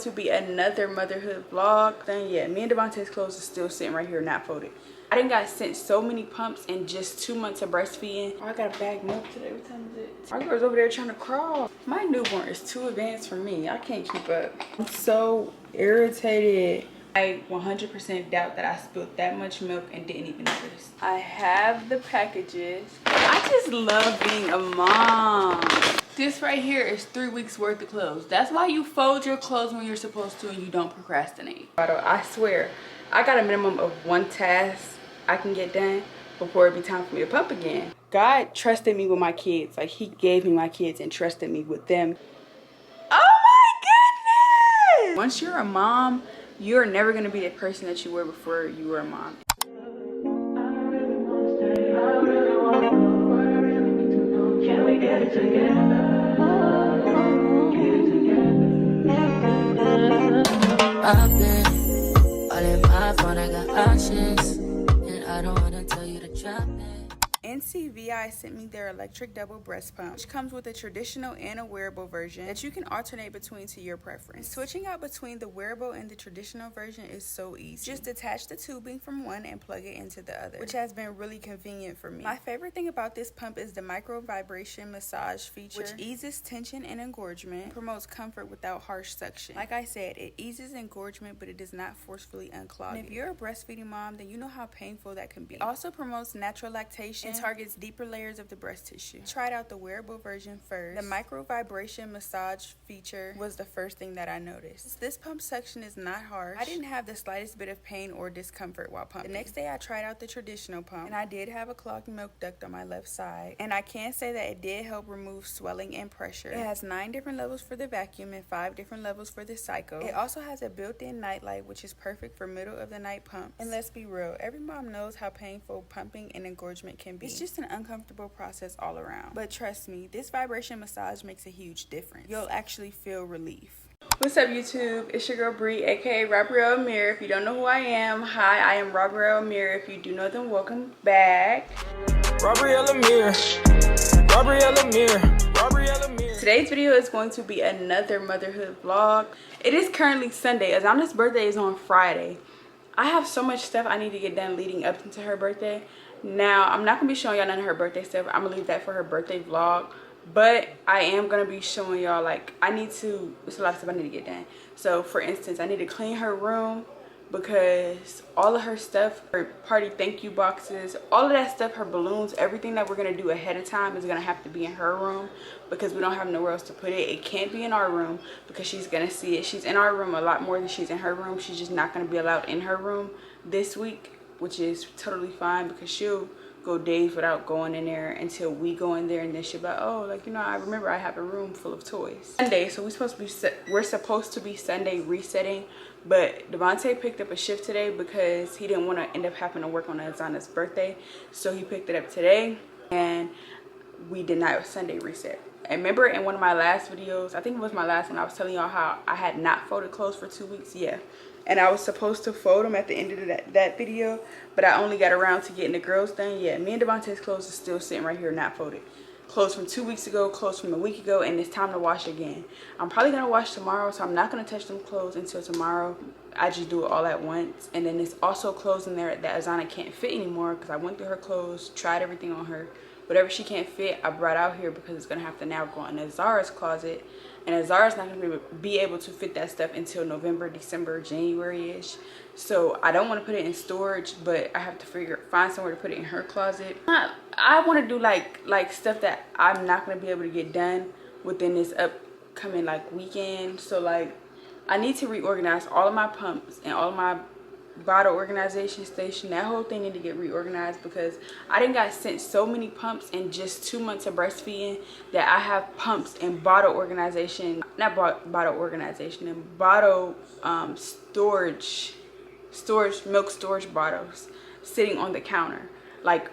To be another motherhood vlog. Then yeah, me and Devontae's clothes are still sitting right here not folded. I done got sent so many pumps in just 2 months of breastfeeding. Oh, I got a bag milk today. What time is it? My girl's over there trying to crawl. My newborn is too advanced for me. I can't keep up. I'm so irritated. I 100% doubt that I spilled that much milk and didn't even notice. I have the packages. I just love being a mom. This right here is 3 weeks worth of clothes. That's why you fold your clothes when you're supposed to and you don't procrastinate. I swear, I got a minimum of 1 task I can get done before it be time for me to pump again. God trusted me with my kids. Like, he gave me my kids and trusted me with them. Oh my goodness! Once you're a mom, you're never gonna be the person that you were before you were a mom. Can we get it together? I've been all in my phone, I got options, and I don't wanna tell you to drop it. NCVI sent me their electric double breast pump, which comes with a traditional and a wearable version that you can alternate between to your preference. Switching out between the wearable and the traditional version is so easy. Just detach the tubing from one and plug it into the other, which has been really convenient for me. My favorite thing about this pump is the micro vibration massage feature, which eases tension and engorgement, promotes comfort without harsh suction. Like I said, it eases engorgement, but it does not forcefully unclog it. And if you're a breastfeeding mom, then you know how painful that can be. It also promotes natural lactation and targets deeper layers of the breast tissue. I tried out the wearable version first. The micro vibration massage feature was the first thing that I noticed. This pump suction is not harsh. I didn't have the slightest bit of pain or discomfort while pumping. The next day I tried out the traditional pump, and I did have a clogged milk duct on my left side, and I can say that it did help remove swelling and pressure. It has 9 different levels for the vacuum and 5 different levels for the cycle. It also has a built-in night light, which is perfect for middle of the night pumps. And let's be real, every mom knows how painful pumping and engorgement can be. It's just an uncomfortable process all around. But trust me, this vibration massage makes a huge difference. You'll actually feel relief. What's up, YouTube? It's your girl Bree, aka Amé're. If you don't know who I am, hi, I am Amé're. If you do know, then welcome back. Amé'r. Today's video is going to be another motherhood vlog. It is currently Sunday. Azana's birthday is on Friday. I have so much stuff I need to get done leading up into her birthday. Now, I'm not going to be showing y'all none of her birthday stuff. I'm going to leave that for her birthday vlog. But I am going to be showing y'all, like, there's a lot of stuff I need to get done. So, for instance, I need to clean her room because all of her stuff, her party thank you boxes, all of that stuff, her balloons, everything that we're going to do ahead of time is going to have to be in her room because we don't have nowhere else to put it. It can't be in our room because she's going to see it. She's in our room a lot more than she's in her room. She's just not going to be allowed in her room this week, which is totally fine because she'll go days without going in there until we go in there, and then she'll be like, oh, like, you know, I remember I have a room full of toys. Sunday, so we're supposed to be Sunday resetting, but Devontae picked up a shift today because he didn't want to end up having to work on Azana's birthday, so he picked it up today, and we did not Sunday reset. And remember in one of my last videos, I think it was my last one, I was telling y'all how I had not folded clothes for 2 weeks. Yeah, and I was supposed to fold them at the end of that video, but I only got around to getting the girls done. Yeah, me and Devontae's clothes are still sitting right here not folded. Clothes from 2 weeks ago, clothes from a week ago, and it's time to wash again. I'm probably gonna wash tomorrow, so I'm not gonna touch them clothes until tomorrow. I just do it all at once. And then there's also clothes in there that Azana can't fit anymore because I went through her clothes, tried everything on her. Whatever she can't fit, I brought out here because it's gonna have to now go in Azara's closet, and Azara's not gonna be able to fit that stuff until November, December, January-ish. So I don't want to put it in storage, but I have to find somewhere to put it in her closet. I want to do like stuff that I'm not gonna be able to get done within this upcoming like weekend. So like I need to reorganize all of my pumps and all of my bottle organization station. That whole thing need to get reorganized because I didn't got sent so many pumps in just 2 months of breastfeeding that I have pumps and bottle organization, not bottle organization, and bottle milk storage bottles sitting on the counter. Like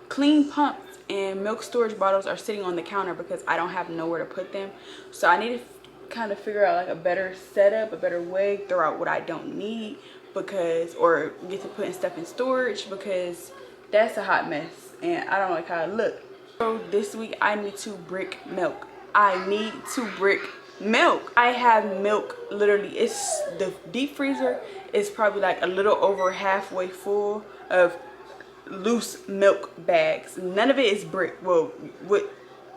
clean pumps and milk storage bottles are sitting on the counter because I don't have nowhere to put them. So I need to kind of figure out like a better setup, a better way, throw out what I don't need, because, or get to putting stuff in storage, because that's a hot mess and I don't like how it look. So this week I need to brick milk. I need to brick Milk. I have milk literally. It's the deep freezer is probably like a little over halfway full of loose milk bags. None of it is brick. Well, what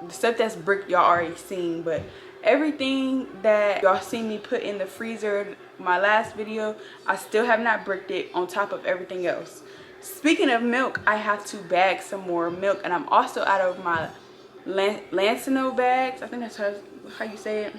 the stuff that's brick y'all already seen, but everything that y'all seen me put in the freezer my last video, I still have not bricked it on top of everything else. Speaking of milk, I have to bag some more milk, and I'm also out of my Lancino bags. I think that's how you say it.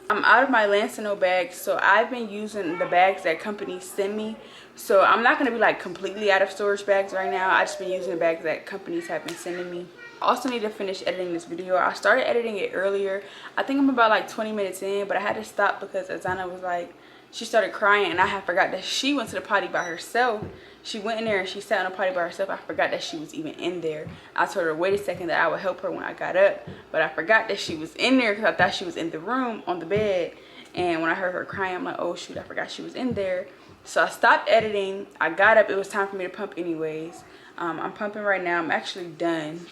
I'm out of my Lancino bags, so I've been using the bags that companies send me. So I'm not gonna be like completely out of storage bags right now. I just been using the bags that companies have been sending me. I also need to finish editing this video. I started editing it earlier. I think I'm about like 20 minutes in, but I had to stop because Azana was like, she started crying, and I had forgot that she went to the potty by herself. She went in there and she sat on the potty by herself. I forgot that she was even in there. I told her, wait a second, that I would help her when I got up, but I forgot that she was in there because I thought she was in the room on the bed. And when I heard her crying, I'm like, oh shoot, I forgot she was in there. So I stopped editing. I got up. It was time for me to pump anyways. I'm pumping right now. I'm actually done.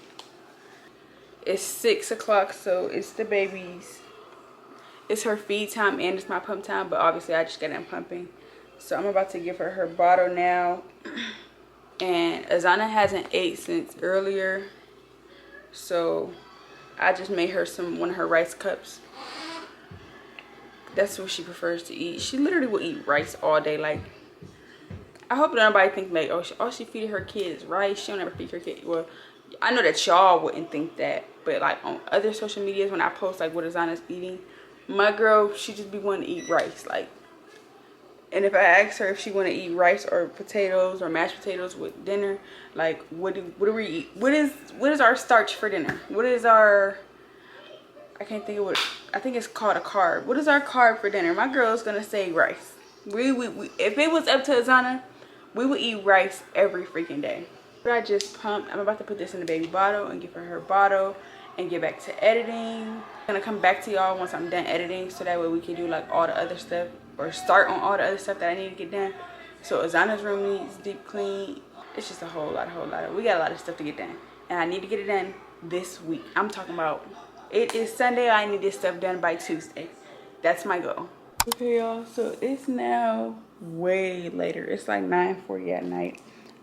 It's 6 o'clock, so it's the baby's. It's her feed time and it's my pump time, but obviously I just got done pumping. So I'm about to give her her bottle now. And Azana hasn't ate since earlier, so I just made her one of her rice cups. That's what she prefers to eat. She literally will eat rice all day. Like, I hope nobody think like, oh, all she feeding her kids rice. She'll never feed her kid. Well, I know that y'all wouldn't think that, but like on other social medias when I post like what Azana's eating, my girl, she just be wanting to eat rice. Like, and if I ask her if she want to eat rice or potatoes or mashed potatoes with dinner, like what do we eat? What is our starch for dinner? What is our, I can't think of what, I think it's called a carb. What is our carb for dinner? My girl is gonna say rice. We if it was up to Azana, we would eat rice every freaking day. But I just pumped. I'm about to put this in the baby bottle and give her her bottle and get back to editing. I'm gonna come back to y'all once I'm done editing, so that way we can do like all the other stuff, or start on all the other stuff that I need to get done. So Azana's room needs deep clean. It's just a whole lot of, we got a lot of stuff to get done, and I need to get it done this week. I'm talking about, it is Sunday. I need this stuff done by Tuesday. That's my goal. Okay, y'all, so it's now way later. It's like 9:40 at night.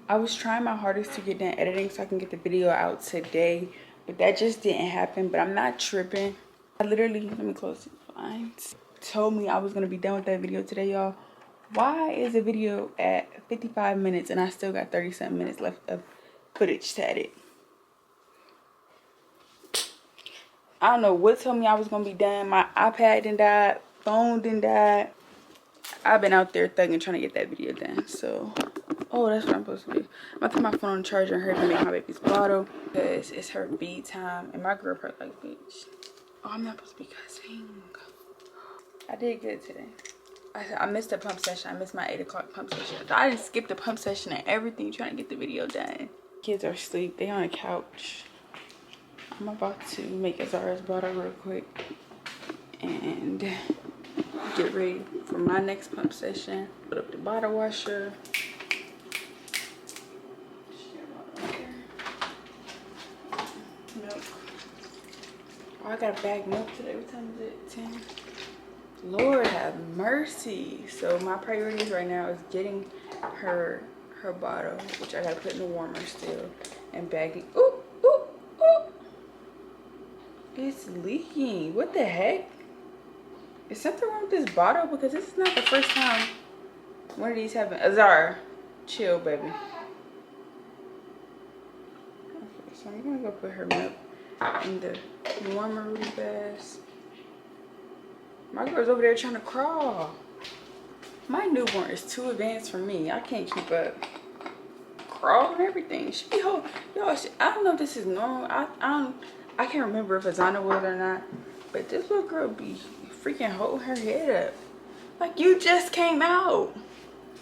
I was trying my hardest to get done editing so I can get the video out today, but that just didn't happen. But I'm not tripping. I literally, let me close the blinds, told me I was gonna be done with that video today, y'all. Why is the video at 55 minutes and I still got 30-something minutes left of footage to edit? I don't know what told me I was gonna be done. My iPad didn't die, phone didn't die. I've been out there thugging trying to get that video done. So, oh, that's what I'm supposed to do. I'm gonna put my phone on the charger and hurry to make my baby's bottle because it's her feed time, and my girl probably like, bitch, oh, I'm not supposed to be cussing. I did good today. I missed the pump session. I missed my 8 o'clock pump session. I didn't skip the pump session and everything trying to get the video done. Kids are asleep. They on the couch. I'm about to make Azara's bottle real quick and get ready for my next pump session. Put up the bottle washer. Milk. Oh, I got a bag milk today. What time is it? 10. Lord have mercy. So my priorities right now is getting her bottle, which I gotta put in the warmer still, and bagging. Ooh, ooh, ooh. It's leaking. What the heck? Is something wrong with this bottle? Because this is not the first time one of these happen. Azar, chill, baby. Okay, so I'm gonna go put her milk in the warmer really fast. My girl's over there trying to crawl. My newborn is too advanced for me. I can't keep up. Crawl and everything. She be y'all. I don't know if this is normal. I can't remember if Azana will or not. But this little girl be freaking holding her head up. Like you just came out.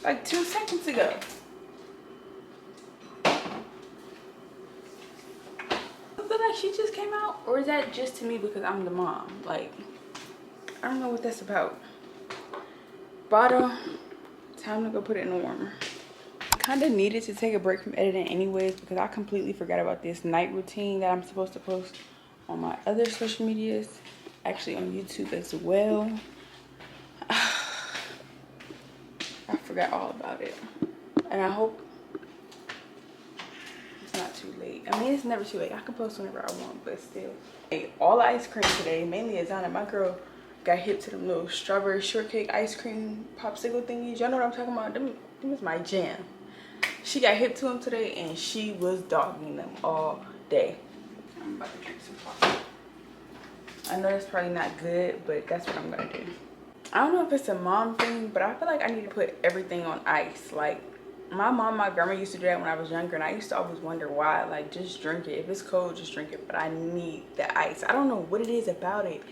Like 2 seconds ago. I feel like she just came out. Or is that just to me because I'm the mom? Like, I don't know what that's about. Bottle. Time to go put it in the warmer. I kind of needed to take a break from editing anyways because I completely forgot about this night routine that I'm supposed to post on my other social medias. actually on YouTube as well. I forgot all about it, and I hope it's not too late. I mean, it's never too late. I can post whenever I want, but still. Hey, all the ice cream today, mainly Azana. My girl got hip to them little strawberry shortcake ice cream popsicle thingies. Y'all know what I'm talking about? Them was my jam. She got hip to them today, and she was dogging them all day. I'm about to drink some coffee. I know it's probably not good, but that's what I'm gonna do. I don't know if it's a mom thing, but I feel like I need to put everything on ice. Like, my mom, my grandma used to do that when I was younger, and I used to always wonder why. Like, just drink it. If it's cold, just drink it. But I need the ice. I don't know what it is about it.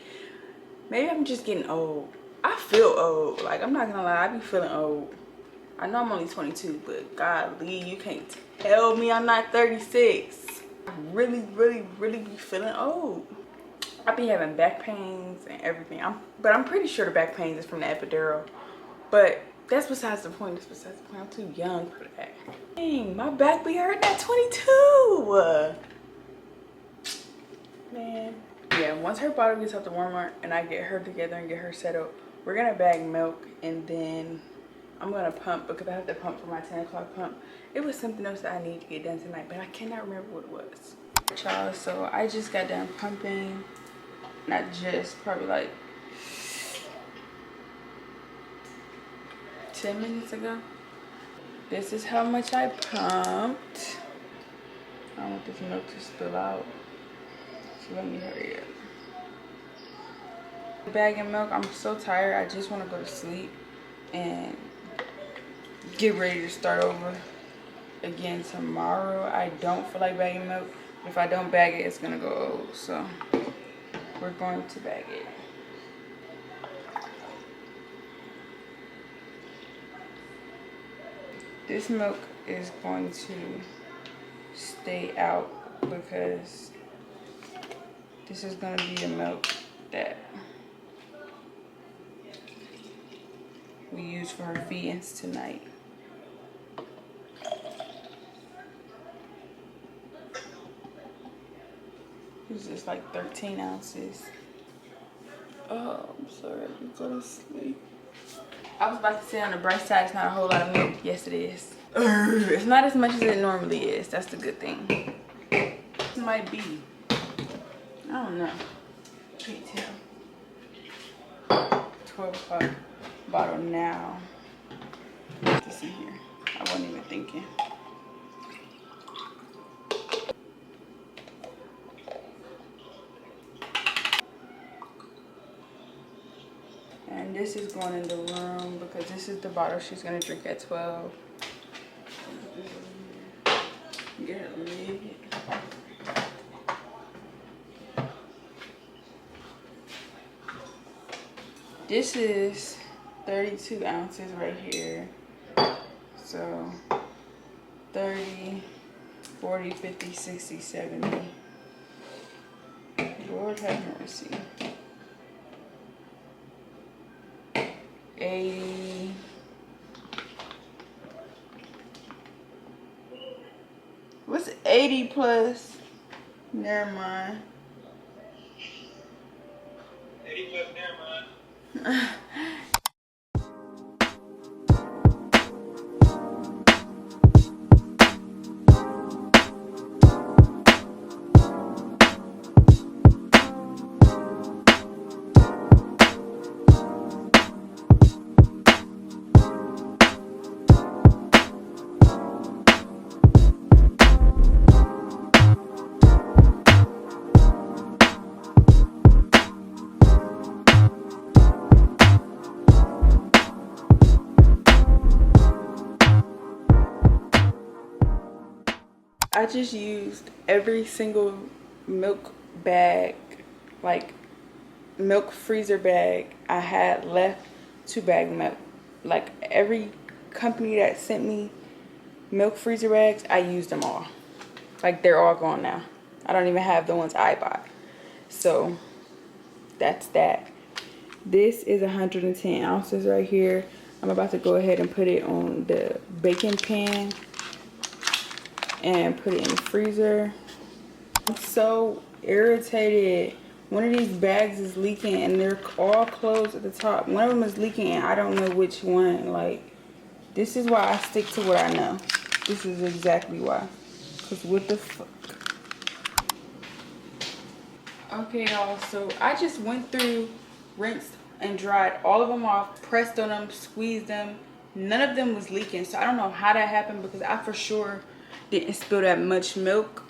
Maybe I'm just getting old. I feel old. Like, I'm not gonna lie, I be feeling old. I know I'm only 22, but golly, you can't tell me I'm not 36. I really be feeling old. I be having back pains and everything. But I'm pretty sure the back pains is from the epidural. But that's besides the point. That's besides the point. I'm too young for that. Dang, my back be hurting at 22. Man. Yeah, once her bottle gets up to Walmart and I get her together and get her settled, we're gonna bag milk, and then I'm gonna pump because I have to pump for my 10 o'clock pump. It was something else that I need to get done tonight, but I cannot remember what it was. Y'all, so I just got done pumping. Not just, probably like 10 minutes ago. This is how much I pumped. I don't want this milk to spill out, so let me hurry up. Bagging milk, I'm so tired. I just want to go to sleep and get ready to start over again tomorrow. I don't feel like bagging milk. If I don't bag it, it's gonna go old, so we're going to bag it. This milk is going to stay out because this is going to be the milk that we use for her feedings tonight. This is like 13 ounces. Oh, I'm sorry, I'm going to sleep. I was about to say on the bright side, it's not a whole lot of milk. Yes, it is. It's not as much as it normally is. That's the good thing. It might be. I don't know. Can't tell. 12 o'clock bottle now. Put this in here. I wasn't even thinking. And this is going in the room because this is the bottle she's gonna drink at 12. Get her lid. This is 32 ounces right here. So 30, 40, 50, 60, 70. Lord have mercy. 80. What's 80 plus? Never mind. 80 plus, never mind. I just used every single milk bag, like milk freezer bag I had left to bag milk. Like every company that sent me milk freezer bags, I used them all. Like they're all gone now. I don't even have the ones I bought. So that's that. This is 110 ounces right here. I'm about to go ahead and put it on the baking pan and put it in the freezer. I'm so irritated One of these bags is leaking and they're all closed at the top. One of them is leaking and I don't know which one. Like, this is why I stick to what I know. This is exactly why. Because what the fuck? Okay, y'all. So I just went through, rinsed and dried all of them off, pressed on them, squeezed them. None of them was leaking. So I don't know how that happened because I for sure didn't spill that much milk.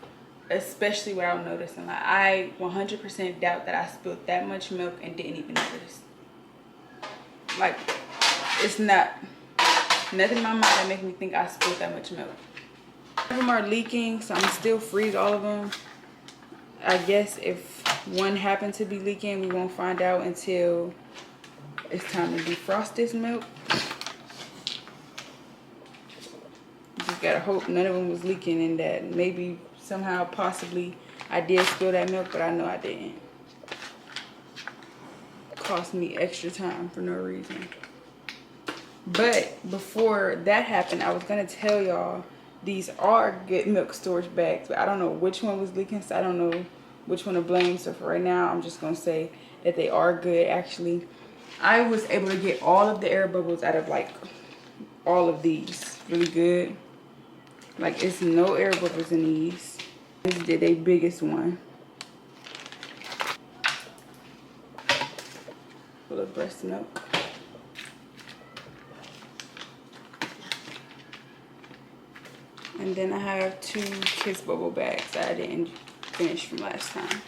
Especially without noticing. Like, I 100% doubt that I spilled that much milk and didn't even notice. Like, it's not nothing in my mind that make me think I spilled that much milk. Some of them are leaking, so I'm still freeze all of them. I guess if one happened to be leaking, we won't find out until it's time to defrost this milk. Just gotta hope none of them was leaking and that maybe somehow, possibly, I did spill that milk, but I know I didn't. Cost me extra time for no reason. But before that happened, I was gonna tell y'all these are good milk storage bags, but I don't know which one was leaking, so I don't know which one to blame. So for right now, I'm just gonna say that they are good. Actually, I was able to get all of the air bubbles out of like all of these. Really good. Like, it's no air bubbles in these. This is their biggest one. Full of breast milk. And then I have 2 Kiss Bubble bags that I didn't finish from last time.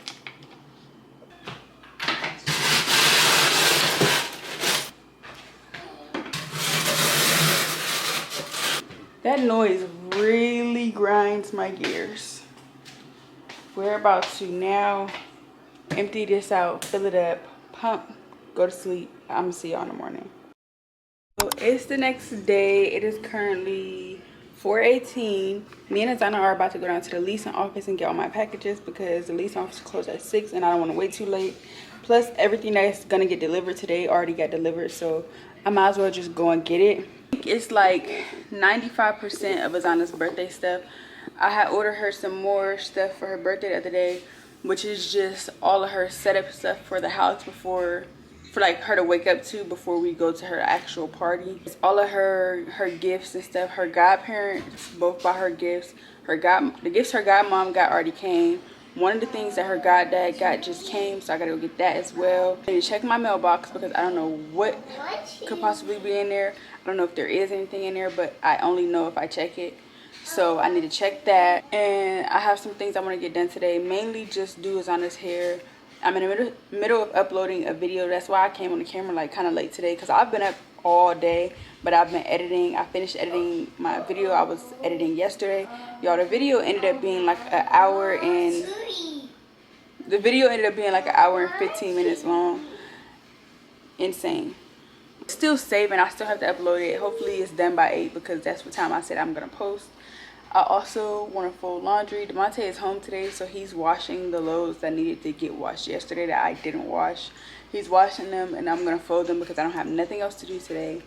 That noise really grinds my gears. We're about to now empty this out, fill it up, pump, go to sleep. I'm gonna see y'all in the morning. So it's the next day. It is currently 4:18. Me and Azana are about to go down to the leasing office and get all my packages because the leasing office closed at 6 and I don't want to wait too late. Plus everything that's gonna get delivered today already got delivered, so I might as well just go and get it. It's like 95% of Azana's birthday stuff. I had ordered her some more stuff for her birthday the other day, which is just all of her setup stuff for the house for like her to wake up to before we go to her actual party. It's all of her gifts and stuff. Her godparents both bought her gifts. The gifts her godmom got already came. One of the things that her goddad got just came, so I gotta go get that as well. I need to check my mailbox because I don't know what could possibly be in there. I don't know if there is anything in there, but I only know if I check it. So I need to check that. And I have some things I want to get done today. Mainly just do Azana's hair. I'm in the middle of uploading a video. That's why I came on the camera like kind of late today, because I've been up all day, but I've been editing. I finished editing my video I was editing yesterday. Y'all, the video ended up being like an hour and 15 minutes long. Insane. Still saving. I still have to upload it. Hopefully it's done by 8 because that's what time I said I'm gonna post. I also want to fold laundry. Demonte is home today, so he's washing the loads that needed to get washed yesterday that I didn't wash. He's washing them, and I'm gonna fold them because I don't have nothing else to do today.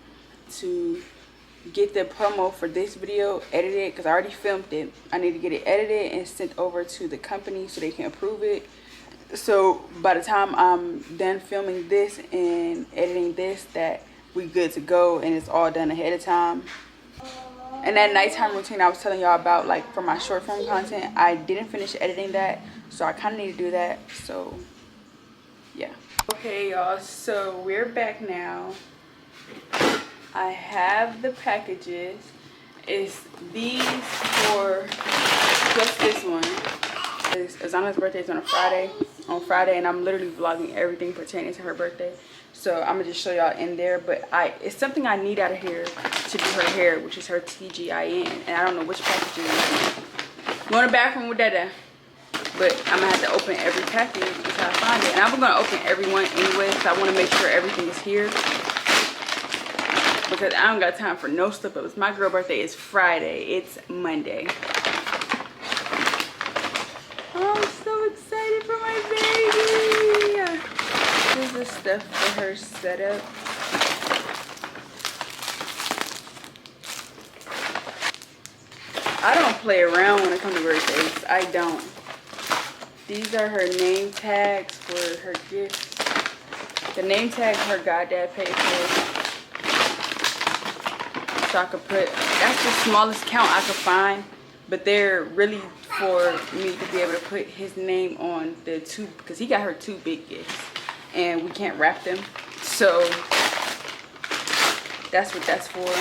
To get the promo for this video edited, because I already filmed it. I need to get it edited and sent over to the company so they can approve it. So by the time I'm done filming this and editing this, that we good to go and it's all done ahead of time. And that nighttime routine I was telling y'all about, like for my short form content, I didn't finish editing that, so I kind of need to do that. So yeah. Okay y'all, so we're back now. I have the packages. It's these four plus this one. Azana's birthday is on Friday, and I'm literally vlogging everything pertaining to her birthday. So I'm gonna just show y'all in there, but it's something I need out of here to do her hair, which is her TGIN, and I don't know which package it is. Go in the bathroom with Dada, but I'm gonna have to open every package until I find it, and I'm gonna open every one anyway, so I want to make sure everything is here because I don't got time for no slip-ups. My girl birthday is Friday. It's Monday. Oh, I'm so excited for my baby. This is the stuff for her setup. I don't play around when it comes to birthdays. I don't. These are her name tags for her gifts. The name tag her goddad paid for. So I could put, that's the smallest count I could find. But they're really for me to be able to put his name on the two, because he got her 2 big gifts. And we can't wrap them. So that's what that's for.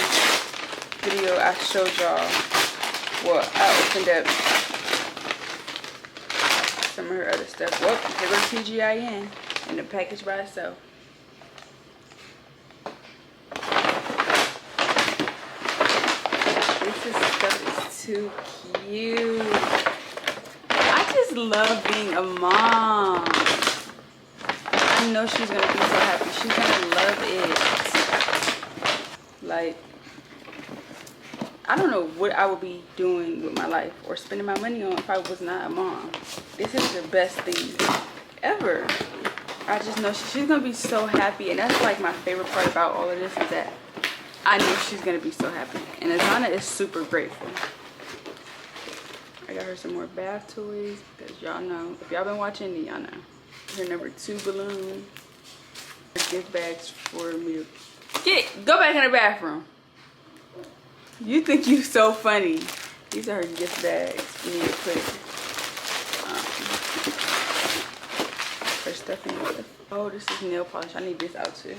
Video I showed y'all. Well, I opened up some of her other stuff. Well, here goes TGIN in the package by itself. This stuff is too cute. I just love being a mom. I know she's gonna be so happy. She's gonna love it. Like, I don't know what I would be doing with my life or spending my money on if I was not a mom. This is the best thing ever. I just know she's gonna be so happy, and that's like my favorite part about all of this is that I know she's gonna be so happy, and Azana is super grateful. I got her some more bath toys because y'all know, if y'all been watching, then y'all know. Her number 2 balloon. Her gift bags for me. Go back in the bathroom. You think you so funny. These are her gift bags for me to put her stuff in. Oh, this is nail polish. I need this out too.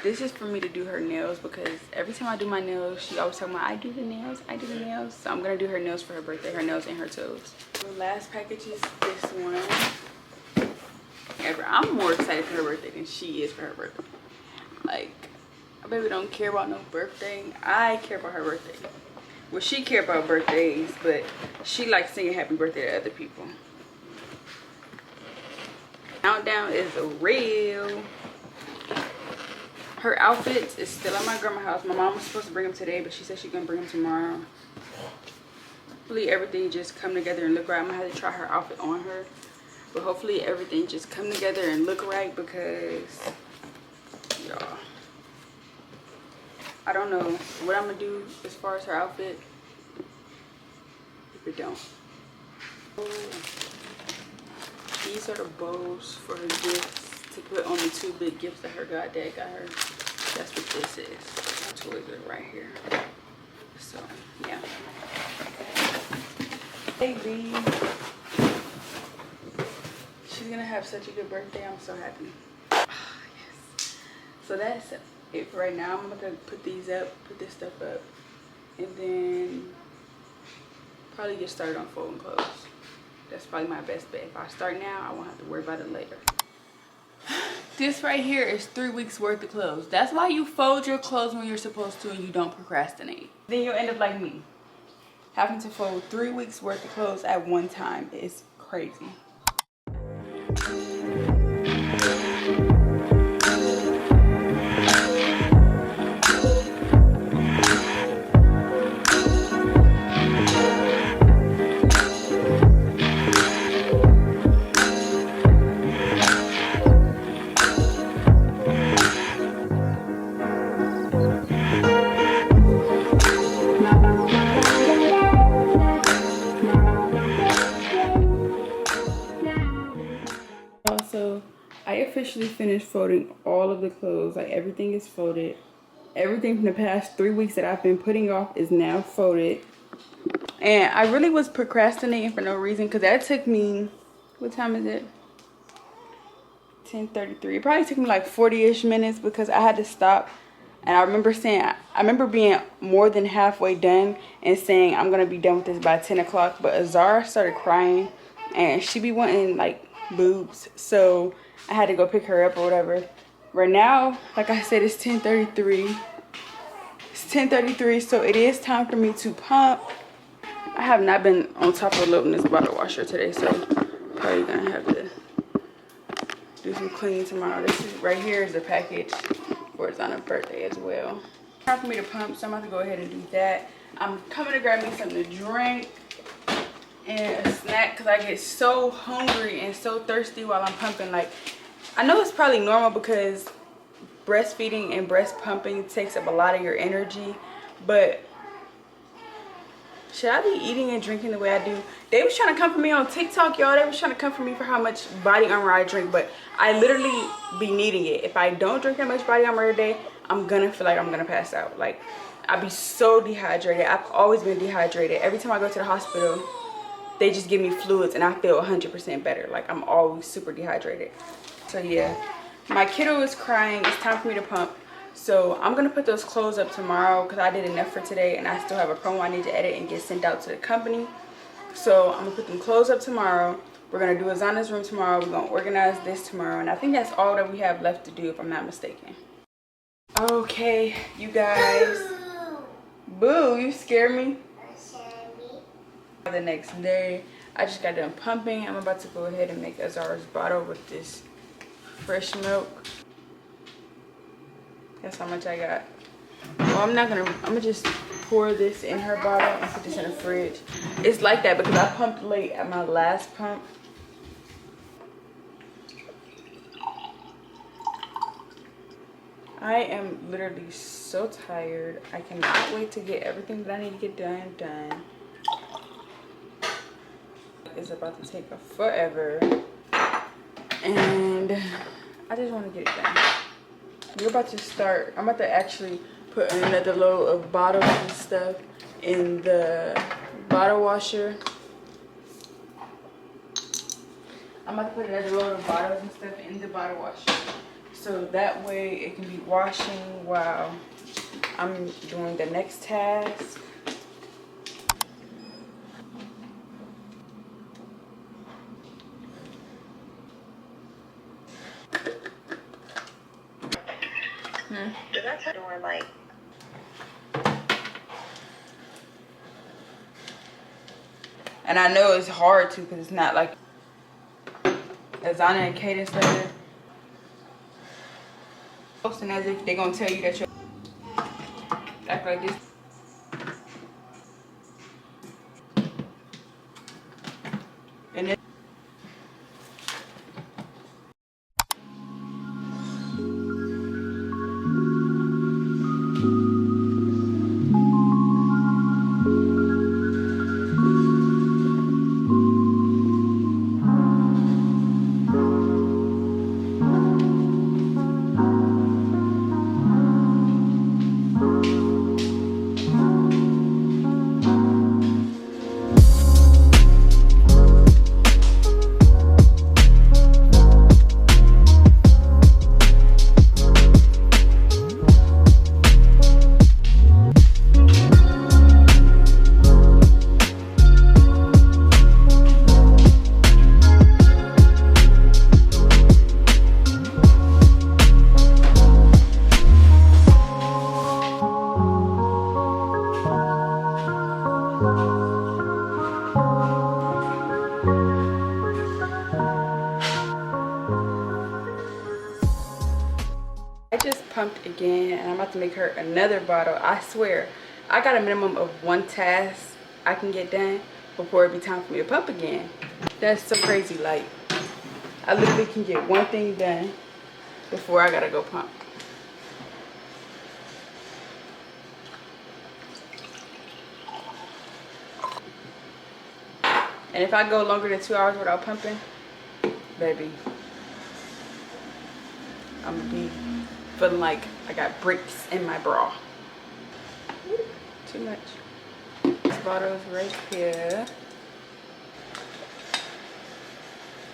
This is for me to do her nails because every time I do my nails, she always talking about, I do the nails, I do the nails. So I'm gonna do her nails for her birthday, her nails and her toes. The last package is this one. I'm more excited for her birthday than she is for her birthday. Like, my baby don't care about no birthday. I care about her birthday. Well, she care about birthdays, but she likes singing happy birthday to other people. Countdown is real. Her outfits is still at my grandma's house. My mom was supposed to bring them today, but she said she's gonna bring them tomorrow. Hopefully everything just come together and look right. I'm gonna have to try her outfit on her. But hopefully everything just come together and look right because, y'all, I don't know what I'm gonna do as far as her outfit if it don't. These are the bows for her gifts to put on the 2 big gifts that her goddad got her. That's what this is. Toys are right here. So, yeah. Baby. She's gonna have such a good birthday. I'm so happy. Yes. So that's it for right now. I'm gonna put these up, put this stuff up, and then probably get started on folding clothes. That's probably my best bet. If I start now, I won't have to worry about it later. This right here is 3 weeks worth of clothes. That's why you fold your clothes when you're supposed to and you don't procrastinate. Then you'll end up like me, having to fold 3 weeks worth of clothes at one time. It's crazy. Also, I officially finished folding all of the clothes. Like, everything is folded. Everything from the past 3 weeks that I've been putting off is now folded. And I really was procrastinating for no reason because that took me, what time is it? 10:33. It probably took me like 40-ish minutes because I had to stop. And I remember being more than halfway done and saying I'm gonna be done with this by 10 o'clock. But Azara started crying and she be wanting like boobs, so I had to go pick her up or whatever. Right now, like I said, it's 10:33. It's 10:33, so it is time for me to pump. I have not been on top of loading this bottle washer today, so probably gonna have to do some cleaning tomorrow. This is right here is the package for Azana's birthday as well. Time for me to pump, so I'm about to go ahead and do that. I'm coming to grab me something to drink and a snack because I get so hungry and so thirsty while I'm pumping. Like, I know it's probably normal because breastfeeding and breast pumping takes up a lot of your energy, but Should I be eating and drinking the way I do? They was trying to come for me on TikTok, y'all. They was trying to come for me for how much body armor I drink, but I literally be needing it. If I don't drink that much body armor a day, I'm gonna feel like I'm gonna pass out. Like, I be so dehydrated. I've always been dehydrated. Every time I go to the hospital, they just give me fluids and I feel 100% better. Like, I'm always super dehydrated. So yeah, my kiddo is crying. It's time for me to pump. So I'm gonna put those clothes up tomorrow because I did enough for today and I still have a promo I need to edit and get sent out to the company. So I'm gonna put them clothes up tomorrow. We're gonna do Azana's room tomorrow. We're gonna organize this tomorrow, and I think that's all that we have left to do, if I'm not mistaken. Okay, you guys. Boo, you scared me. The next day, I just got done pumping. I'm about to go ahead and make Azara's bottle with this fresh milk. That's how much I got. Well, I'm gonna just pour this in her bottle and put this in the fridge. It's like that because I pumped late at my last pump. I am literally so tired. I cannot wait to get everything that I need to get done. It's about to take forever. And I just want to get it done. We're about to start. I'm about to actually put another load of bottles and stuff in the bottle washer. I'm about to put another load of bottles and stuff in the bottle washer, so that way it can be washing while I'm doing the next task. That's doing like. And I know it's hard to because it's not like Azana and Cadence later. Posting as if they're gonna tell you that you're act like this. And then I just pumped again and I'm about to make her another bottle. I swear, I got a minimum of one task I can get done before it be time for me to pump again. That's so crazy. Like, I literally can get one thing done before I gotta go pump. And if I go longer than 2 hours without pumping, baby, I'm gonna be feeling like I got bricks in my bra. Too much. This bottle is right here.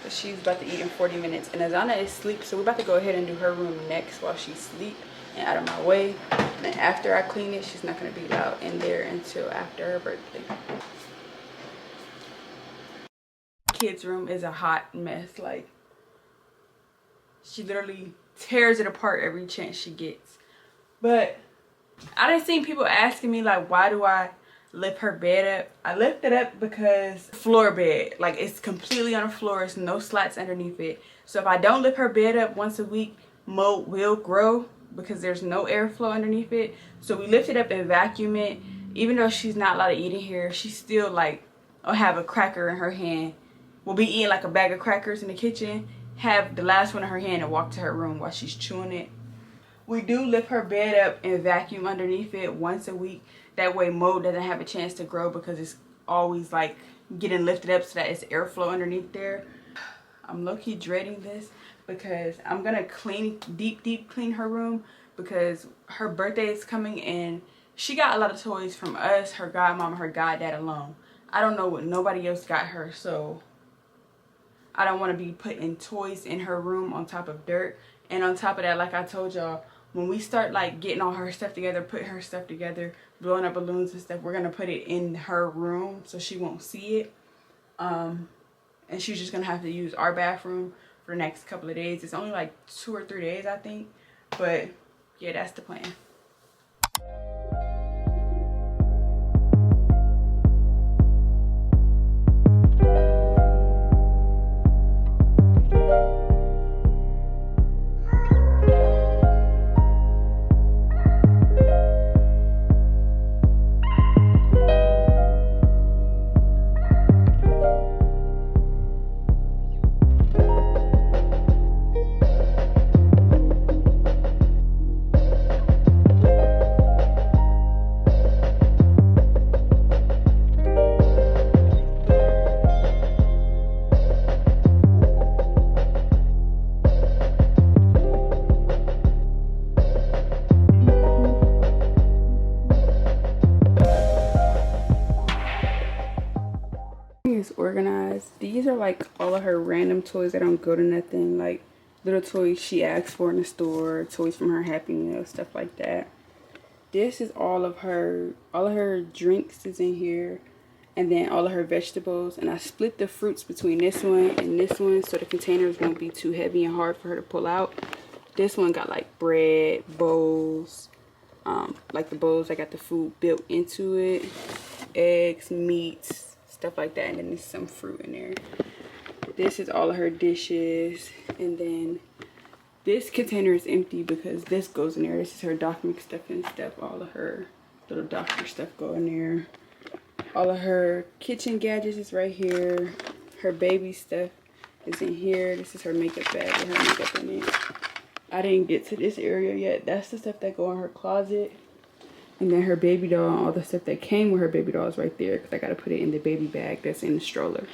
She's about to eat in 40 minutes. And Azana is asleep, so we're about to go ahead and do her room next while she's asleep and out of my way. And then after I clean it, she's not gonna be allowed in there until after her birthday. Kids' room is a hot mess. Like, she literally tears it apart every chance she gets. But I done seen people asking me, like, why do I lift her bed up? I lift it up because floor bed, like, it's completely on the floor. It's no slats underneath it. So if I don't lift her bed up once a week, mold will grow because there's no airflow underneath it. So we lift it up and vacuum it. Even though she's not allowed to eat in here, she still, like, will have a cracker in her hand. Will be eating like a bag of crackers in the kitchen, have the last one in her hand and walk to her room while she's chewing it. We do lift her bed up and vacuum underneath it once a week. That way mold doesn't have a chance to grow because it's always like getting lifted up so that it's airflow underneath there. I'm low-key dreading this because I'm gonna clean, deep clean her room because her birthday is coming and she got a lot of toys from us, her godmom, her goddad alone. I don't know what nobody else got her, so I don't want to be putting toys in her room on top of dirt. And on top of that, like I told y'all, when we start like getting all her stuff together, putting her stuff together, blowing up balloons and stuff, we're gonna put it in her room so she won't see it. And she's just gonna have to use our bathroom for the next couple of days. It's only like 2 or 3 days, I think. But yeah, that's the plan. Is organized. These are like all of her random toys that don't go to nothing, like little toys she asked for in the store, toys from her Happy Meal, stuff like that. This is all of her drinks is in here, and then all of her vegetables. And I split the fruits between this one and this one so the containers won't be too heavy and hard for her to pull out. This one got like bread, bowls, like the bowls that got the food built into it, eggs, meats, stuff like that, and then there's some fruit in there. This is all of her dishes, and then this container is empty because this goes in there. This is her document stuff and stuff. All of her little doctor stuff go in there. All of her kitchen gadgets is right here. Her baby stuff is in here. This is her makeup bag with her makeup in it. I didn't get to this area yet. That's the stuff that go in her closet. And then her baby doll and all the stuff that came with her baby doll is right there because I got to put it in the baby bag that's in the stroller.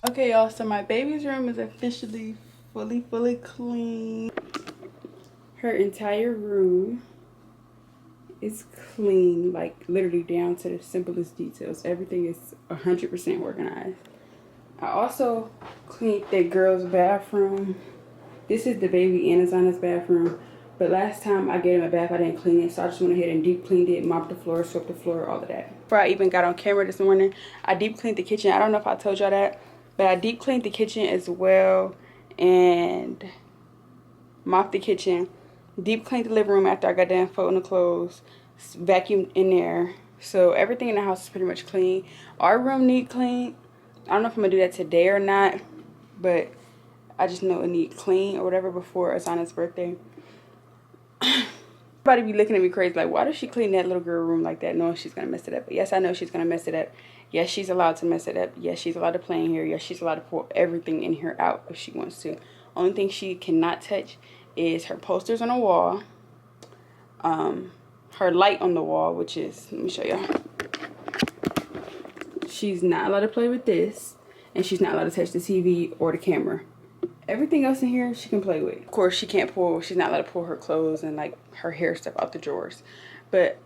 Okay, y'all, so my baby's room is officially fully clean. Her entire room is clean, like literally down to the simplest details. Everything is 100% organized. I also cleaned that girl's bathroom. This is the baby and Azana's bathroom. But last time I gave him a bath, I didn't clean it. So I just went ahead and deep cleaned it, mopped the floor, swept the floor, all of that. Before I even got on camera this morning, I deep cleaned the kitchen. I don't know if I told y'all that, but I deep cleaned the kitchen as well and mopped the kitchen. Deep cleaned the living room after I got done folding the clothes. Vacuumed in there. So everything in the house is pretty much clean. Our room need clean. I don't know if I'm going to do that today or not, but I just know it need clean or whatever before Azana's birthday. Everybody be looking at me crazy like, why does she clean that little girl room like that knowing she's gonna mess it up? But yes, I know she's gonna mess it up. Yes, she's allowed to mess it up. Yes, she's allowed to play in here. Yes, she's allowed to pull everything in here out if she wants to. Only thing she cannot touch is her posters on the wall, her light on the wall, which is, let me show y'all. She's not allowed to play with this, and she's not allowed to touch the TV or the camera. Everything else in here she can play with. Of course, she's not allowed to pull her clothes and like her hair stuff out the drawers. But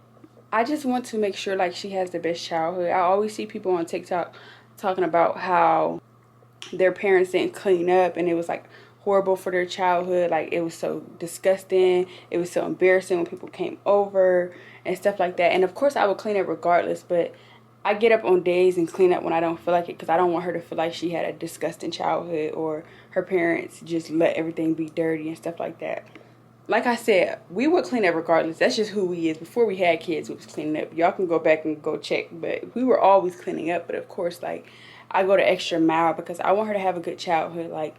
I just want to make sure like she has the best childhood. I always see people on TikTok talking about how their parents didn't clean up and it was like horrible for their childhood. Like it was so disgusting. It was so embarrassing when people came over and stuff like that. And of course I will clean up regardless, but I get up on days and clean up when I don't feel like it, because I don't want her to feel like she had a disgusting childhood or her parents just let everything be dirty and stuff like that. Like I said, we would clean up regardless. That's just who we is. Before we had kids, we was cleaning up. Y'all can go back and go check, but we were always cleaning up. But of course, like, I go the extra mile because I want her to have a good childhood. Like,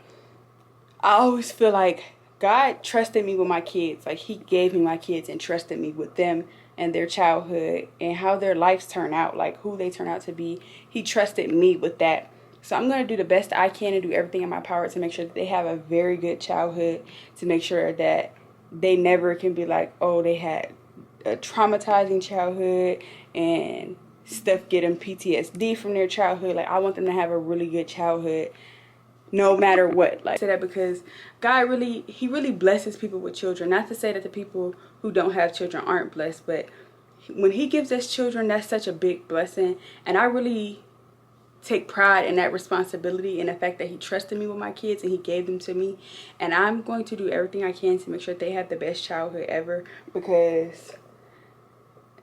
I always feel like God trusted me with my kids. Like, he gave me my kids and trusted me with them and their childhood and how their lives turn out, like who they turn out to be. He trusted me with that. So I'm going to do the best I can and do everything in my power to make sure that they have a very good childhood, to make sure that they never can be like, oh, they had a traumatizing childhood and stuff get them PTSD from their childhood. Like, I want them to have a really good childhood no matter what. Like, I say that because God he really blesses people with children. Not to say that the people who don't have children aren't blessed, but when he gives us children, that's such a big blessing. And I really take pride in that responsibility and the fact that he trusted me with my kids and he gave them to me. And I'm going to do everything I can to make sure that they have the best childhood ever, because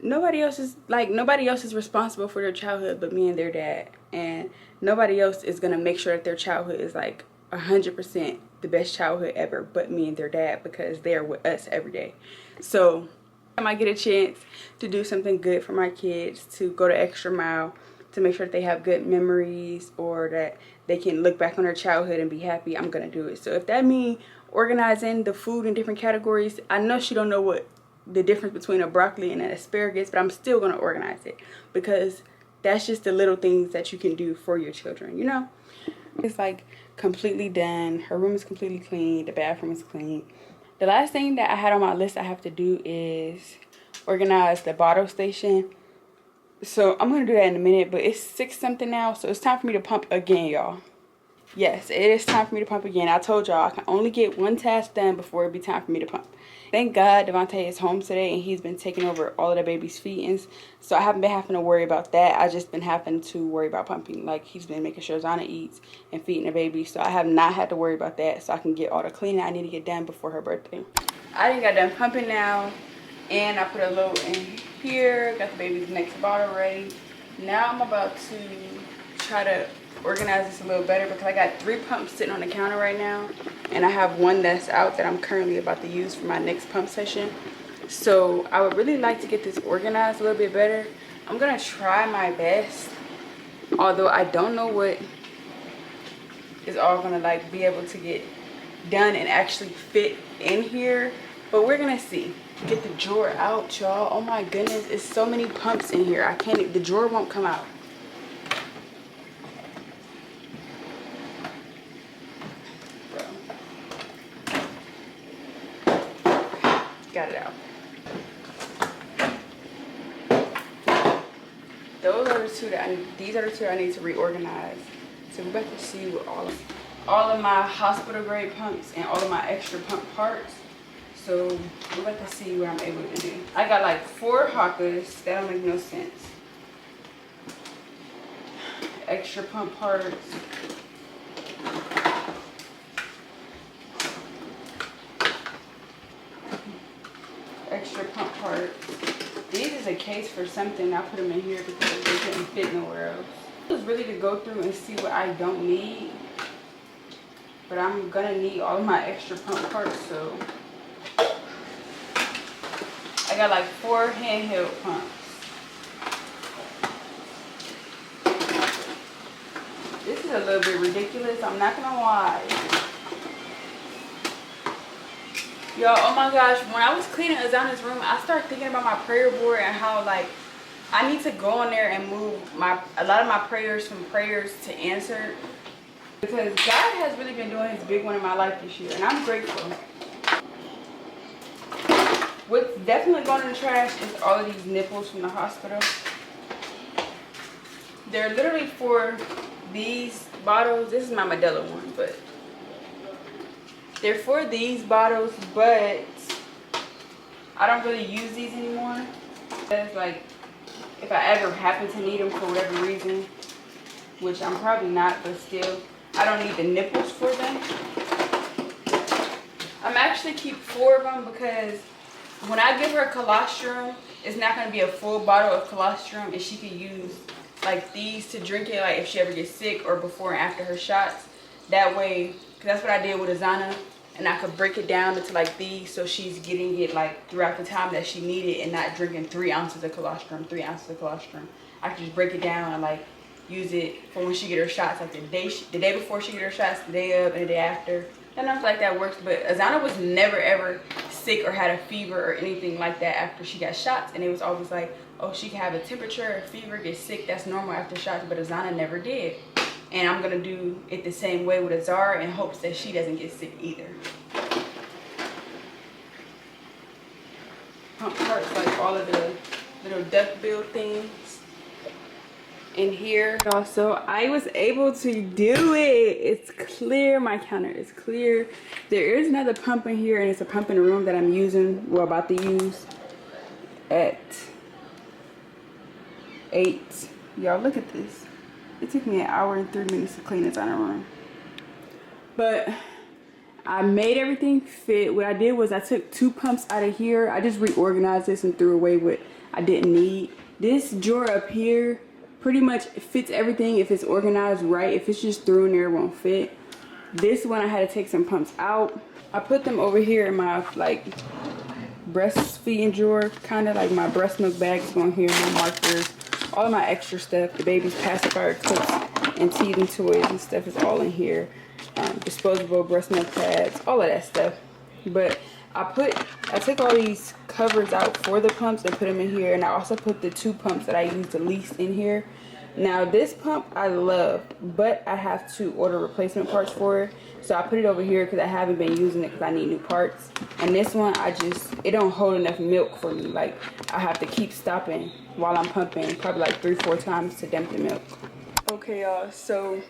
nobody else is responsible for their childhood but me and their dad. And nobody else is going to make sure that their childhood is like 100% the best childhood ever but me and their dad, because they are with us every day. So I might get a chance to do something good for my kids, to go the extra mile, to make sure that they have good memories or that they can look back on their childhood and be happy. I'm gonna do it. So if that means organizing the food in different categories, I know she don't know what the difference between a broccoli and an asparagus, but I'm still gonna organize it, because that's just the little things that you can do for your children, you know. It's like completely done. Her room is completely clean. The bathroom is clean. The last thing that I had on my list I have to do is organize the bottle station. So I'm going to do that in a minute, but it's 6 something now, so it's time for me to pump again, y'all. Yes, it is time for me to pump again. I told y'all I can only get one task done before it be time for me to pump. Thank God Devontae is home today and he's been taking over all of the baby's feedings, so I haven't been having to worry about that. I just been having to worry about pumping. Like, he's been making sure Zana eats and feeding the baby, so I have not had to worry about that, so I can get all the cleaning I need to get done before her birthday. I done got done pumping now, and I put a load in here, got the baby's next bottle ready. Now I'm about to try to organize this a little better, because I got 3 pumps sitting on the counter right now, and I have one that's out that I'm currently about to use for my next pump session. So I would really like to get this organized a little bit better. I'm gonna try my best, although I don't know what is all gonna like be able to get done and actually fit in here, but we're gonna see. Get the drawer out, y'all. Oh my goodness, it's so many pumps in here. I can't, the drawer won't come out. Got it out. Those are the two that these are the two I need to reorganize. So we're about to see what all of my hospital grade pumps and all of my extra pump parts. So we're about to see what I'm able to do. I got like 4 Hakas. That don't make no sense. Extra pump parts. Extra pump parts. These is a case for something. I put them in here because they couldn't fit nowhere else. I was really to go through and see what I don't need, but I'm gonna need all of my extra pump parts. So I got like 4 handheld pumps. This is a little bit ridiculous, I'm not gonna lie. Y'all, oh my gosh, when I was cleaning Azana's room, I started thinking about my prayer board and how like I need to go on there and move a lot of my prayers from prayers to answered, because God has really been doing his big one in my life this year, and I'm grateful. What's definitely going in the trash is all of these nipples from the hospital. They're literally for these bottles. This is my Modelo one, but they're for these bottles, but I don't really use these anymore. It's like, if I ever happen to need them for whatever reason, which I'm probably not, but still, I don't need the nipples for them. I'm actually keep 4 of them because when I give her colostrum, it's not going to be a full bottle of colostrum, and she can use like these to drink it, like if she ever gets sick or before and after her shots. That way, because that's what I did with Azana, and I could break it down into like these, so she's getting it like throughout the time that she needed and not drinking 3 ounces of colostrum, 3 ounces of colostrum. I can just break it down and like use it for when she get her shots, like the day before she get her shots, the day of, and the day after. I don't know if like that works, but Azana was never ever sick or had a fever or anything like that after she got shots, and it was always like, oh, she can have a temperature, a fever, get sick, that's normal after shots, but Azana never did. And I'm gonna do it the same way with Azara in hopes that she doesn't get sick either. Pump parts, like all of the little duckbill things in here. Also, I was able to do it. It's clear, my counter is clear. There is another pump in here, and it's a pump in the room that I'm using, well, about to use at 8. Y'all, look at this. It took me 1 hour and 3 minutes to clean this out of room. But I made everything fit. What I did was I took 2 pumps out of here. I just reorganized this and threw away what I didn't need. This drawer up here pretty much fits everything if it's organized right. If it's just thrown there, it won't fit. This one I had to take some pumps out. I put them over here in my like breastfeeding drawer, kind of like my breast milk bag is going here, my markers, all of my extra stuff, the baby's pacifier clips and teething toys and stuff is all in here. Disposable breast milk pads, all of that stuff. But I took all these covers out for the pumps and put them in here, and I also put the 2 pumps that I use the least in here. Now this pump I love, but I have to order replacement parts for it, so I put it over here because I haven't been using it because I need new parts. And this one, it don't hold enough milk for me. Like, I have to keep stopping while I'm pumping probably like 3-4 times to dump the milk. Okay, y'all, so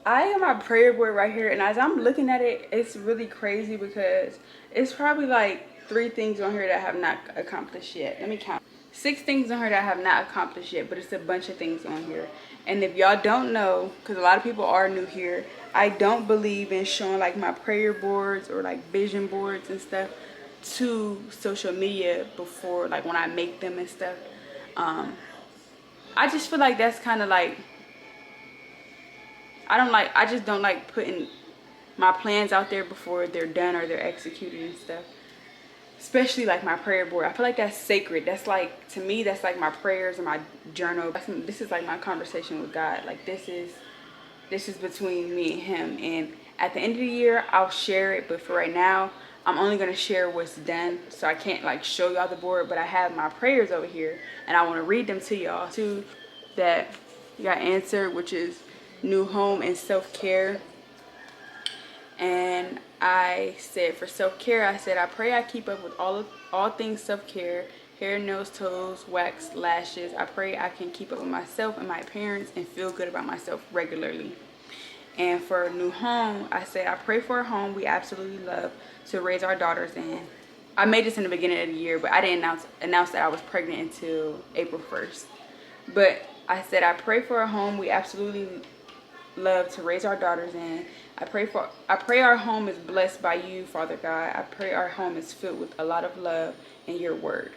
I have my prayer board right here, and as I'm looking at it, it's really crazy because it's probably like 3 things on here that I have not accomplished yet. Let me count. 6 things on here that I have not accomplished yet, but it's a bunch of things on here. And if y'all don't know, because a lot of people are new here, I don't believe in showing like my prayer boards or like vision boards and stuff to social media before, like when I make them and stuff. I just feel like that's kind of like, I just don't like putting my plans out there before they're done or they're executed and stuff. Especially like my prayer board. I feel like that's sacred. That's like, to me, that's like my prayers and my journal. This is like my conversation with God. Like this is between me and him. And at the end of the year, I'll share it. But for right now, I'm only going to share what's done. So I can't like show y'all the board, but I have my prayers over here and I want to read them to y'all too, that got answered, which is new home and self-care. And I said for self-care, I said I pray I keep up with all things self-care, hair, nails, toes, wax, lashes. I pray I can keep up with myself and my appearance and feel good about myself regularly. And for a new home, I said I pray for a home we absolutely love to raise our daughters in. I made this in the beginning of the year, but I didn't announce that I was pregnant until April 1st. But I said I pray for a home we absolutely love to raise our daughters in. I pray our home is blessed by you, Father God. I pray our home is filled with a lot of love and your word.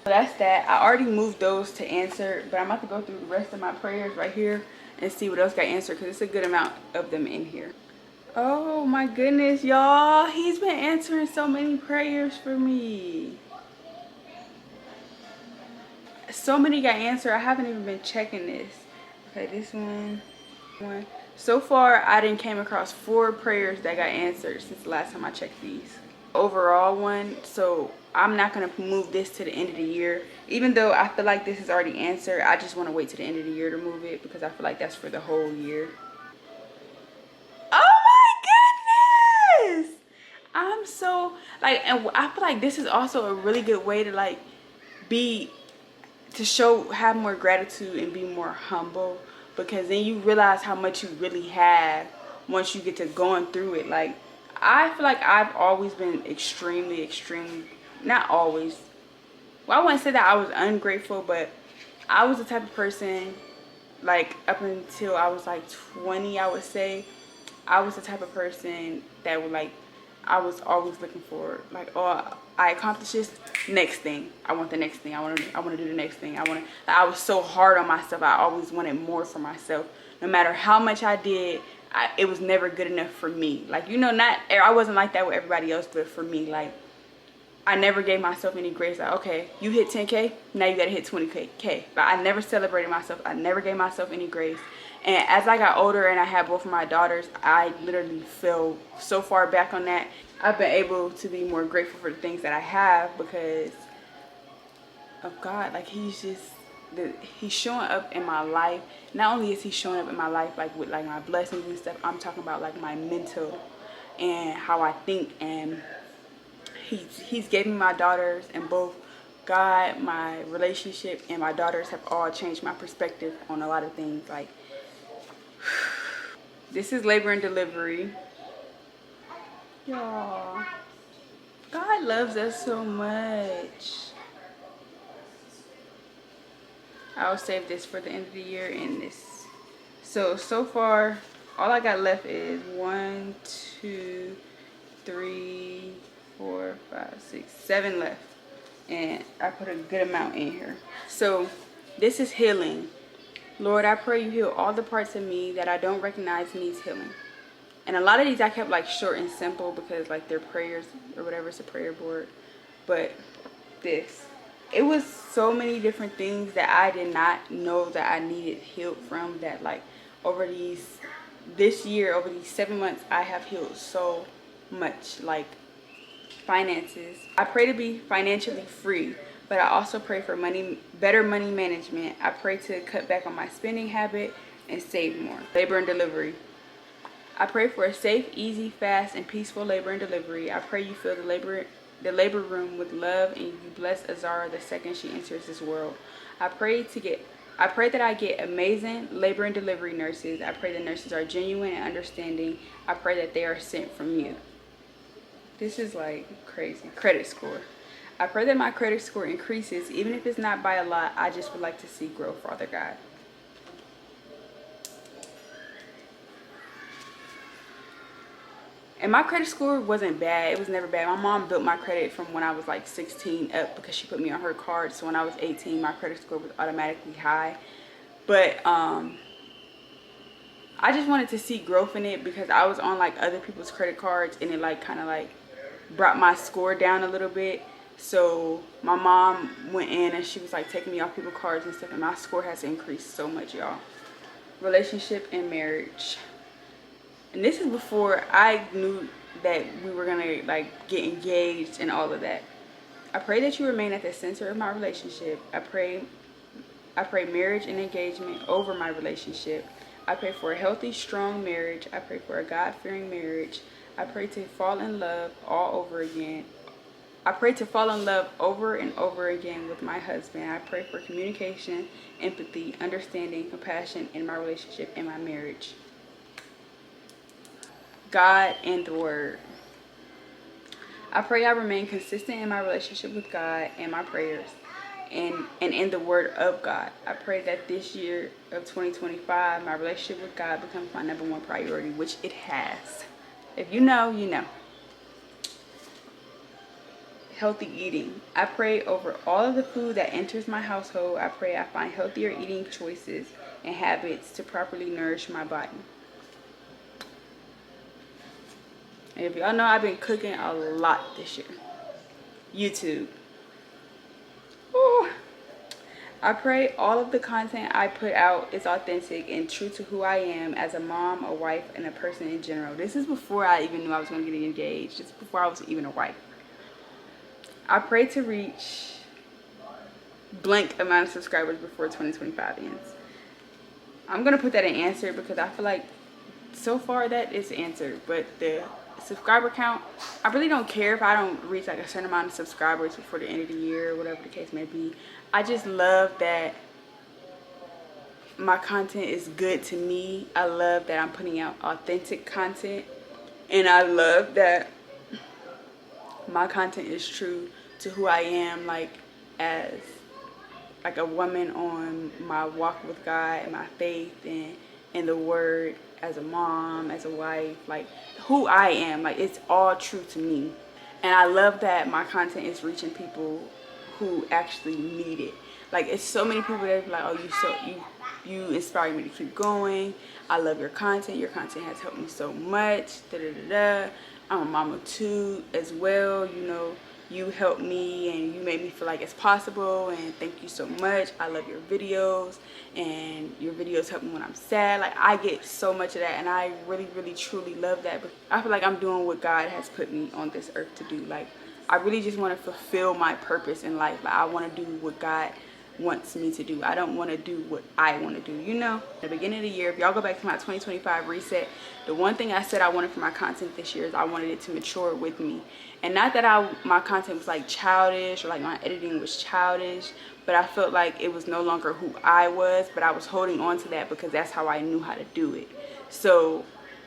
So that's that. I already moved those to answer, but I'm about to go through the rest of my prayers right here and see what else got answered, because it's a good amount of them in here. Oh my goodness, y'all, he's been answering so many prayers for me. So many got answered. I haven't even been checking this. Okay, this one. So far, I didn't came across 4 prayers that got answered since the last time I checked these. Overall one, so I'm not going to move this to the end of the year. Even though I feel like this is already answered, I just want to wait to the end of the year to move it because I feel like that's for the whole year. Oh my goodness! I'm so, like, and I feel like this is also a really good way to, like, have more gratitude and be more humble, because then you realize how much you really have once you get to going through it. Like, I feel like I've always been extremely, not always, well, I wouldn't say that I was ungrateful, but I was the type of person, like, up until I was like 20, I would say, I was the type of person that would like I was always looking for, like, oh, I accomplished this, next thing. I want the next thing. I want to do the next thing. I was so hard on myself. I always wanted more for myself. No matter how much I did, it was never good enough for me. Like, you know, I wasn't like that with everybody else, but for me, like, I never gave myself any grace. Like, okay, you hit 10K, now you gotta hit 20K. But I never celebrated myself. I never gave myself any grace. And as I got older and I had both of my daughters, I literally fell so far back on that. I've been able to be more grateful for the things that I have because of God. Like, he's showing up in my life. Not only is he showing up in my life, like, with, like, my blessings and stuff, I'm talking about, like, my mental and how I think. And he's gave me my daughters, and both God, my relationship, and my daughters have all changed my perspective on a lot of things. Like, this is labor and delivery. Y'all, God loves us so much. I'll save this for the end of the year in this. So far, all I got left is 1, 2, 3, 4, 5, 6, 7 left. And I put a good amount in here. So this is healing. Lord, I pray you heal all the parts of me that I don't recognize needs healing. And a lot of these I kept, like, short and simple because, like, they're prayers or whatever. It's a prayer board. But it was so many different things that I did not know that I needed healed from, that, like, over this year, over these 7 months, I have healed so much. Like, finances. I pray to be financially free, but I also pray for better money management. I pray to cut back on my spending habit and save more. Labor and delivery. I pray for a safe, easy, fast, and peaceful labor and delivery. I pray you fill the labor room with love, and you bless Azara the second she enters this world. I pray that I get amazing labor and delivery nurses. I pray the nurses are genuine and understanding. I pray that they are sent from you. This is, like, crazy. Credit score. I pray that my credit score increases, even if it's not by a lot. I just would like to see growth, Father God. And my credit score wasn't bad. It was never bad. My mom built my credit from when I was, like, 16 up because she put me on her card. So when I was 18, my credit score was automatically high. But I just wanted to see growth in it because I was on, like, other people's credit cards, and it, like, kind of, like, brought my score down a little bit. So my mom went in and she was, like, taking me off people's cards and stuff, and my score has increased so much, y'all. Relationship and marriage. And this is before I knew that we were gonna, like, get engaged and all of that. I pray that you remain at the center of my relationship. I pray marriage and engagement over my relationship. I pray for a healthy, strong marriage. I pray for a God-fearing marriage. I pray to fall in love all over again. I pray to fall in love over and over again with my husband. I pray for communication, empathy, understanding, compassion in my relationship and my marriage. God and the Word. I pray I remain consistent in my relationship with God and my prayers and in the Word of God. I pray that this year of 2025, my relationship with God becomes my #1 priority, which it has. If you know, you know. Healthy eating. I pray over all of the food that enters my household. I pray I find healthier eating choices and habits to properly nourish my body. And if y'all know, I've been cooking a lot this year. YouTube. Ooh. I pray all of the content I put out is authentic and true to who I am as a mom, a wife, and a person in general. This is before I even knew I was going to get engaged. This is before I was even a wife. I pray to reach blank amount of subscribers before 2025 ends. I'm going to put that in answered because I feel like so far that is answered. But the subscriber count, I really don't care if I don't reach, like, a certain amount of subscribers before the end of the year or whatever the case may be. I just love that my content is good to me. I love that I'm putting out authentic content, and I love that my content is true to who I am, like, as, like, a woman on my walk with God and my faith, and in the word, as a mom, as a wife, like who I am. Like it's all true to me. And I love that my content is reaching people who actually need it. Like it's so many people that are like, oh, you inspire me to keep going. I love your content. Your content has helped me so much. Da da da da. I'm a mama too as well. You know, you helped me and you made me feel like it's possible, and thank you so much. I love your videos, and your videos help me when I'm sad. Like I get so much of that, and I really truly love that. But I feel like I'm doing what God has put me on this earth to do. Like I really just want to fulfill my purpose in life. Like I want to do what God wants me to do. I don't want to do what I want to do, you know. At the beginning of the year, if y'all go back to my 2025 reset, the one thing I said I wanted for my content this year is I wanted it to mature with me. And not that my content was like childish or like my editing was childish, but I felt like it was no longer who I was, but I was holding on to that because that's how I knew how to do it. So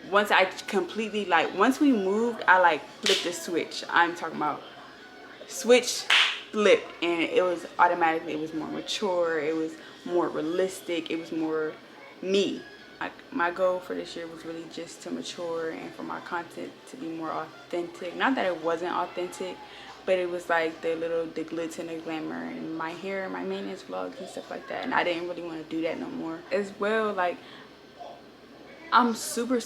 once I completely, like once we moved, I like flipped the switch. I'm talking about switch flipped, and it was automatically, it was more mature, it was more realistic, it was more me. Like my goal for this year was really just to mature and for my content to be more authentic. Not that it wasn't authentic, but it was like the glitz and the glamour and my hair and my maintenance vlogs and stuff like that, and I didn't really want to do that no more as well. Like I'm super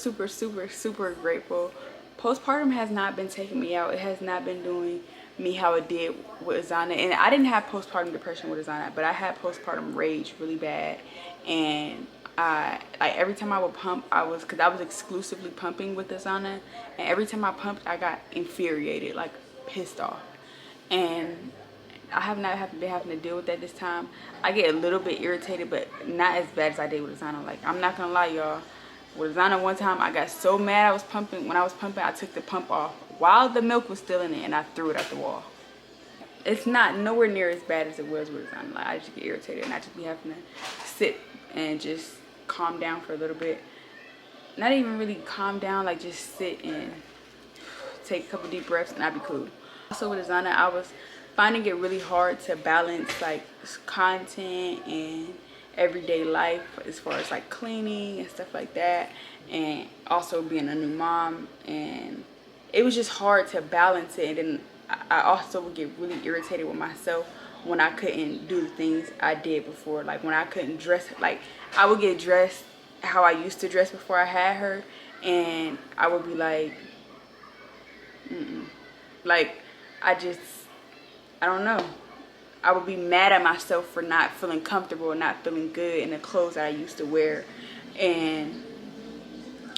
grateful. Postpartum has not been taking me out. It has not been doing me how it did with Azana. And I didn't have postpartum depression with Azana, but I had postpartum rage really bad. And like every time I would pump, because I was exclusively pumping with Azana, and every time I pumped, I got infuriated, like pissed off. And I have not been having to deal with that this time. I get a little bit irritated, but not as bad as I did with Azana. Like I'm not gonna lie, y'all. With Azana, one time I got so mad I was pumping. When I was pumping, I took the pump off while the milk was still in it, and I threw it at the wall. It's not nowhere near as bad as it was with Azana. Like I just get irritated, and I just be having to sit and just calm down for a little bit. Not even really calm down, like just sit and take a couple deep breaths, and I'd be cool. Also with Azana, I was finding it really hard to balance like content and everyday life as far as like cleaning and stuff like that, and also being a new mom, and it was just hard to balance it. And then I also would get really irritated with myself when I couldn't do the things I did before. Like when I couldn't dress, like I would get dressed how I used to dress before I had her, and I would be like like I don't know, I would be mad at myself for not feeling comfortable and not feeling good in the clothes that I used to wear. And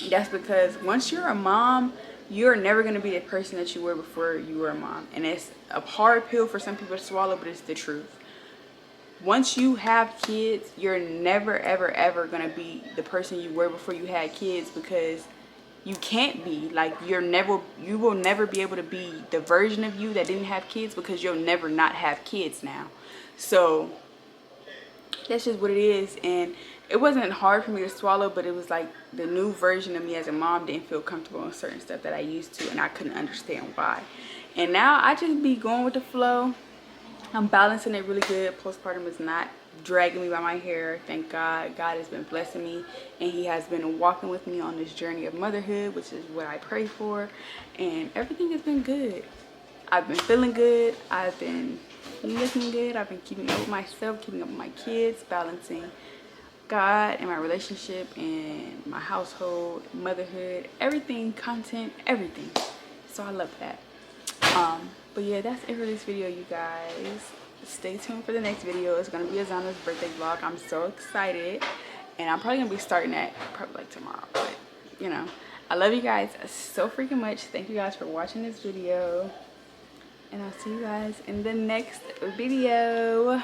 that's because once you're a mom, you're never going to be the person that you were before you were a mom. And it's a hard pill for some people to swallow, but it's the truth. Once you have kids, you're never ever going to be the person you were before you had kids, because you can't be. Like you will never be able to be the version of you that didn't have kids, because you'll never not have kids now. So that's just what it is. And it wasn't hard for me to swallow, but it was like the new version of me as a mom didn't feel comfortable in certain stuff that I used to, and I couldn't understand why. And now I just be going with the flow. I'm balancing it really good. Postpartum is not dragging me by my hair, thank God. God has been blessing me, and he has been walking with me on this journey of motherhood, which is what I pray for, and everything has been good. I've been feeling good, I've been looking good, I've been keeping up with myself, keeping up with my kids, balancing God and my relationship and my household, motherhood, everything, content, everything. So I love that. But yeah, that's it for this video, you guys. Stay tuned for the next video. It's gonna be Azana's birthday vlog. I'm so excited, and I'm probably gonna be starting that probably like tomorrow, but you know, I love you guys so freaking much. Thank you guys for watching this video, and I'll see you guys in the next video.